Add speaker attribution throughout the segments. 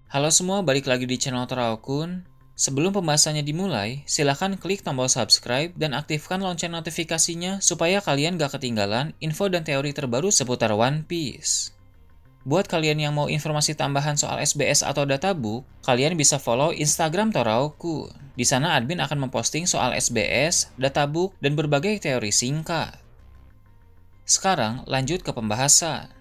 Speaker 1: Halo semua, balik lagi di channel Toraokun. Sebelum pembahasannya dimulai, silahkan klik tombol subscribe dan aktifkan lonceng notifikasinya supaya kalian gak ketinggalan info dan teori terbaru seputar One Piece. Buat kalian yang mau informasi tambahan soal SBS atau databook, kalian bisa follow Instagram Toraokun. Di sana admin akan memposting soal SBS, databook, dan berbagai teori singkat. Sekarang lanjut ke pembahasan.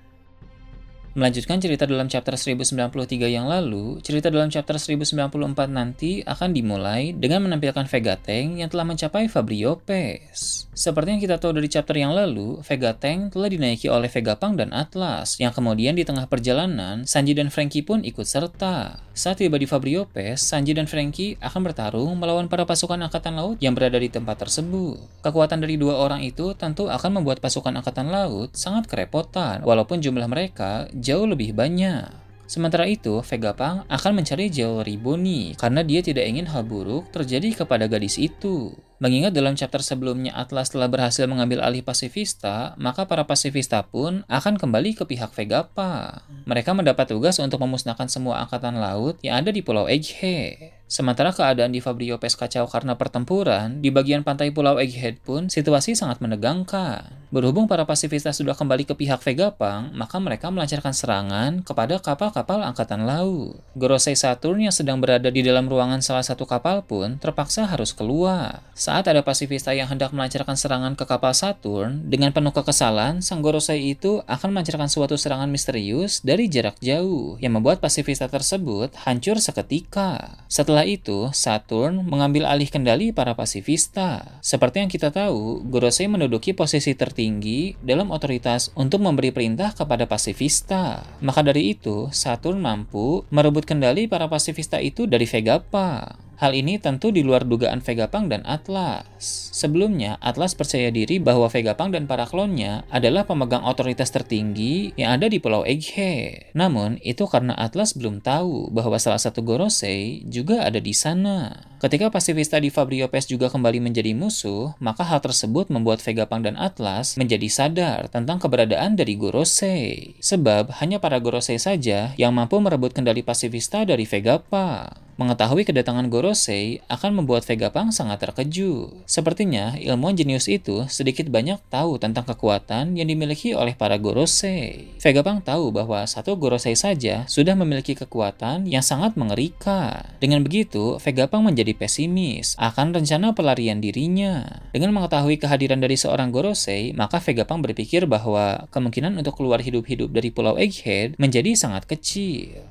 Speaker 1: Melanjutkan cerita dalam chapter 1093 yang lalu, cerita dalam chapter 1094 nanti akan dimulai dengan menampilkan Vega Tank yang telah mencapai Fabri Yopes. Seperti yang kita tahu dari chapter yang lalu, Vega Tank telah dinaiki oleh Vegapunk dan Atlas, yang kemudian di tengah perjalanan, Sanji dan Franky pun ikut serta. Saat tiba di Fabri Yopes, Sanji dan Franky akan bertarung melawan para pasukan Angkatan Laut yang berada di tempat tersebut. Kekuatan dari dua orang itu tentu akan membuat pasukan Angkatan Laut sangat kerepotan, walaupun jumlah mereka jauh lebih banyak. Sementara itu, Vegapunk akan mencari Jewelry Bonnie karena dia tidak ingin hal buruk terjadi kepada gadis itu. Mengingat dalam chapter sebelumnya Atlas telah berhasil mengambil alih Pasifista, maka para Pasifista pun akan kembali ke pihak Vegapunk. Mereka mendapat tugas untuk memusnahkan semua angkatan laut yang ada di Pulau Egghead. Sementara keadaan di Fabri Yopes kacau karena pertempuran, di bagian pantai Pulau Egghead pun situasi sangat menegangkan. Berhubung para Pasifista sudah kembali ke pihak Vegapunk, maka mereka melancarkan serangan kepada kapal-kapal angkatan laut. Gorosei Saturn yang sedang berada di dalam ruangan salah satu kapal pun terpaksa harus keluar. Saat ada Pasifista yang hendak melancarkan serangan ke kapal Saturn, dengan penuh kekesalan, sang Gorosei itu akan melancarkan suatu serangan misterius dari jarak jauh yang membuat Pasifista tersebut hancur seketika. Setelah itu, Saturn mengambil alih kendali para Pasifista. Seperti yang kita tahu, Gorosei menduduki posisi tertinggi dalam otoritas untuk memberi perintah kepada Pasifista. Maka dari itu, Saturn mampu merebut kendali para Pasifista itu dari Vegapunk. Hal ini tentu di luar dugaan Vegapunk dan Atlas. Sebelumnya, Atlas percaya diri bahwa Vegapunk dan para klonnya adalah pemegang otoritas tertinggi yang ada di Pulau Egghead. Namun, itu karena Atlas belum tahu bahwa salah satu Gorosei juga ada di sana. Ketika Pasifista di Fabri Yopes juga kembali menjadi musuh, maka hal tersebut membuat Vegapunk dan Atlas menjadi sadar tentang keberadaan dari Gorosei. Sebab, hanya para Gorosei saja yang mampu merebut kendali Pasifista dari Vegapunk. Mengetahui kedatangan Gorosei akan membuat Vegapunk sangat terkejut. Sepertinya ilmuwan jenius itu sedikit banyak tahu tentang kekuatan yang dimiliki oleh para Gorosei. Vegapunk tahu bahwa satu Gorosei saja sudah memiliki kekuatan yang sangat mengerikan. Dengan begitu, Vegapunk menjadi pesimis akan rencana pelarian dirinya. Dengan mengetahui kehadiran dari seorang Gorosei, maka Vegapunk berpikir bahwa kemungkinan untuk keluar hidup-hidup dari Pulau Egghead menjadi sangat kecil.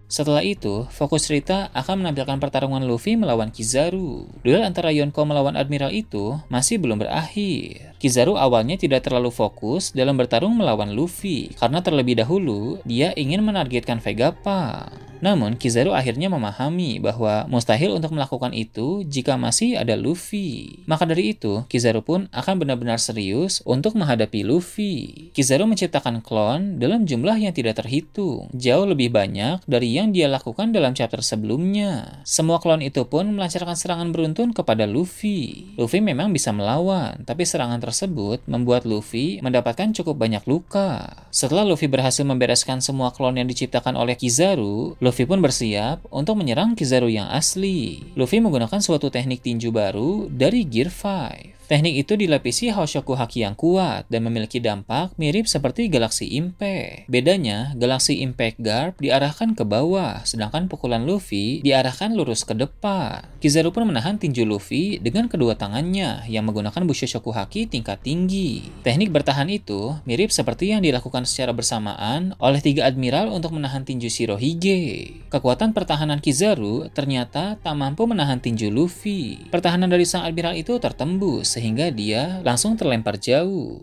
Speaker 1: Setelah itu, fokus cerita akan menampilkan pertarungan Luffy melawan Kizaru. Duel antara Yonko melawan Admiral itu masih belum berakhir. Kizaru awalnya tidak terlalu fokus dalam bertarung melawan Luffy, karena terlebih dahulu dia ingin menargetkan Vegapunk. Namun, Kizaru akhirnya memahami bahwa mustahil untuk melakukan itu jika masih ada Luffy. Maka dari itu, Kizaru pun akan benar-benar serius untuk menghadapi Luffy. Kizaru menciptakan klon dalam jumlah yang tidak terhitung, jauh lebih banyak dari yang dia lakukan dalam chapter sebelumnya. Semua klon itu pun melancarkan serangan beruntun kepada Luffy. Luffy memang bisa melawan, tapi serangan tersebut membuat Luffy mendapatkan cukup banyak luka. Setelah Luffy berhasil membereskan semua klon yang diciptakan oleh Kizaru, Luffy pun bersiap untuk menyerang Kizaru yang asli. Luffy menggunakan suatu teknik tinju baru dari Gear 5. Teknik itu dilapisi Hoshoku Haki yang kuat dan memiliki dampak mirip seperti Galaxy Impact. Bedanya, Galaxy Impact Garb diarahkan ke bawah, sedangkan pukulan Luffy diarahkan lurus ke depan. Kizaru pun menahan tinju Luffy dengan kedua tangannya yang menggunakan Bushoshoku Haki tingkat tinggi. Teknik bertahan itu mirip seperti yang dilakukan secara bersamaan oleh 3 admiral untuk menahan tinju Shirohige. Kekuatan pertahanan Kizaru ternyata tak mampu menahan tinju Luffy. Pertahanan dari sang admiral itu tertembus, sehingga dia langsung terlempar jauh.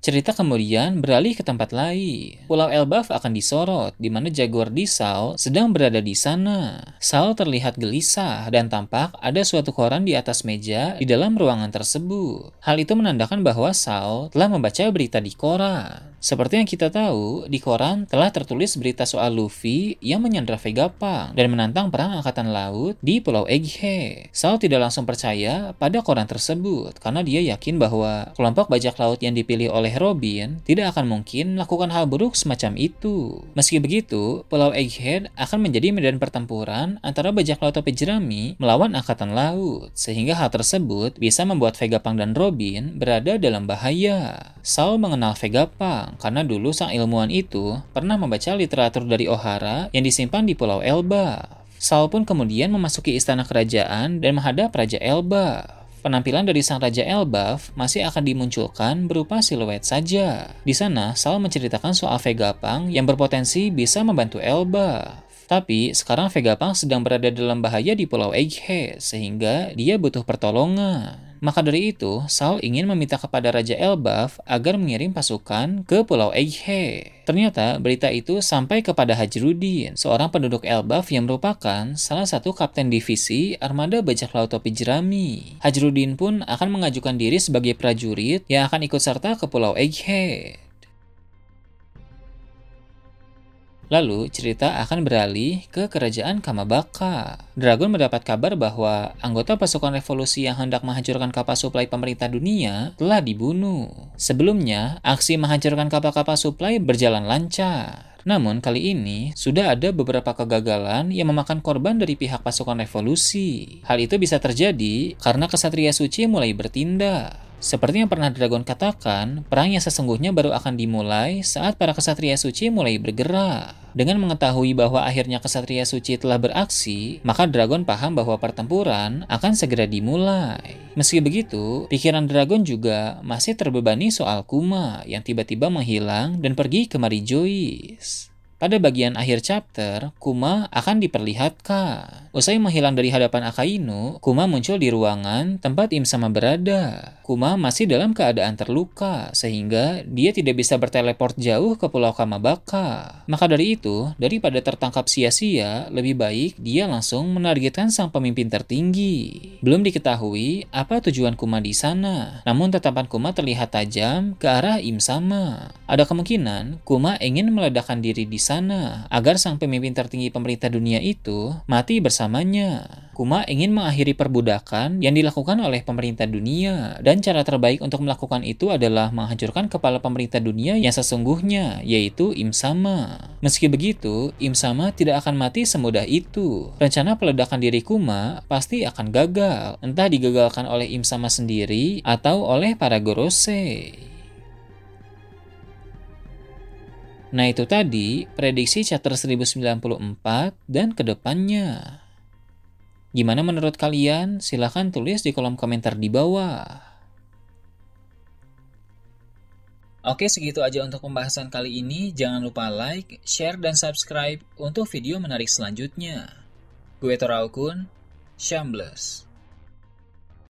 Speaker 1: Cerita kemudian beralih ke tempat lain. Pulau Elbaf akan disorot, di mana Jaguar di Saul sedang berada di sana. Saul terlihat gelisah dan tampak ada suatu koran di atas meja di dalam ruangan tersebut. Hal itu menandakan bahwa Saul telah membaca berita di koran. Seperti yang kita tahu, di koran telah tertulis berita soal Luffy yang menyandra Vegapunk dan menantang perang angkatan laut di Pulau Egghead. Sao tidak langsung percaya pada koran tersebut karena dia yakin bahwa kelompok bajak laut yang dipilih oleh Robin tidak akan mungkin melakukan hal buruk semacam itu. Meski begitu, Pulau Egghead akan menjadi medan pertempuran antara bajak laut topi jerami melawan angkatan laut, sehingga hal tersebut bisa membuat Vegapunk dan Robin berada dalam bahaya. Sao mengenal Vegapunk karena dulu sang ilmuwan itu pernah membaca literatur dari Ohara yang disimpan di Pulau Elbaf. Sao pun kemudian memasuki istana kerajaan dan menghadap Raja Elbaf. Penampilan dari sang Raja Elbaf masih akan dimunculkan berupa siluet saja. Di sana, Sao menceritakan soal Vegapunk yang berpotensi bisa membantu Elbaf. Tapi sekarang Vegapunk sedang berada dalam bahaya di Pulau Egghead sehingga dia butuh pertolongan. Maka dari itu, Sao ingin meminta kepada Raja Elbaf agar mengirim pasukan ke Pulau Egghead. Ternyata berita itu sampai kepada Hajrudin, seorang penduduk Elbaf yang merupakan salah satu kapten divisi armada bajak laut topi jerami. Hajrudin pun akan mengajukan diri sebagai prajurit yang akan ikut serta ke Pulau Egghead. Lalu, cerita akan beralih ke kerajaan Kamabaka. Dragon mendapat kabar bahwa anggota pasukan revolusi yang hendak menghancurkan kapal suplai pemerintah dunia telah dibunuh. Sebelumnya, aksi menghancurkan kapal-kapal suplai berjalan lancar. Namun, kali ini sudah ada beberapa kegagalan yang memakan korban dari pihak pasukan revolusi. Hal itu bisa terjadi karena Ksatria Suci mulai bertindak. Seperti yang pernah Dragon katakan, perang yang sesungguhnya baru akan dimulai saat para Ksatria Suci mulai bergerak. Dengan mengetahui bahwa akhirnya Ksatria Suci telah beraksi, maka Dragon paham bahwa pertempuran akan segera dimulai. Meski begitu, pikiran Dragon juga masih terbebani soal Kuma yang tiba-tiba menghilang dan pergi ke Mary Joyce. Pada bagian akhir chapter, Kuma akan diperlihatkan. Usai menghilang dari hadapan Akainu, Kuma muncul di ruangan tempat Im Sama berada. Kuma masih dalam keadaan terluka, sehingga dia tidak bisa berteleport jauh ke Pulau Kamabaka. Maka dari itu, daripada tertangkap sia-sia, lebih baik dia langsung menargetkan sang pemimpin tertinggi. Belum diketahui apa tujuan Kuma di sana, namun tatapan Kuma terlihat tajam ke arah Im Sama. Ada kemungkinan Kuma ingin meledakkan diri di sana agar sang pemimpin tertinggi pemerintah dunia itu mati bersamanya. Kuma ingin mengakhiri perbudakan yang dilakukan oleh pemerintah dunia, dan cara terbaik untuk melakukan itu adalah menghancurkan kepala pemerintah dunia yang sesungguhnya, yaitu Im Sama. Meski begitu, Im Sama tidak akan mati semudah itu. Rencana peledakan diri Kuma pasti akan gagal, entah digagalkan oleh Im Sama sendiri atau oleh para Gorosei. Nah, itu tadi prediksi chapter 1094 dan kedepannya. Gimana menurut kalian? Silahkan tulis di kolom komentar di bawah. Oke, segitu aja untuk pembahasan kali ini. Jangan lupa like, share, dan subscribe untuk video menarik selanjutnya. Gue Toraukun, Shambles.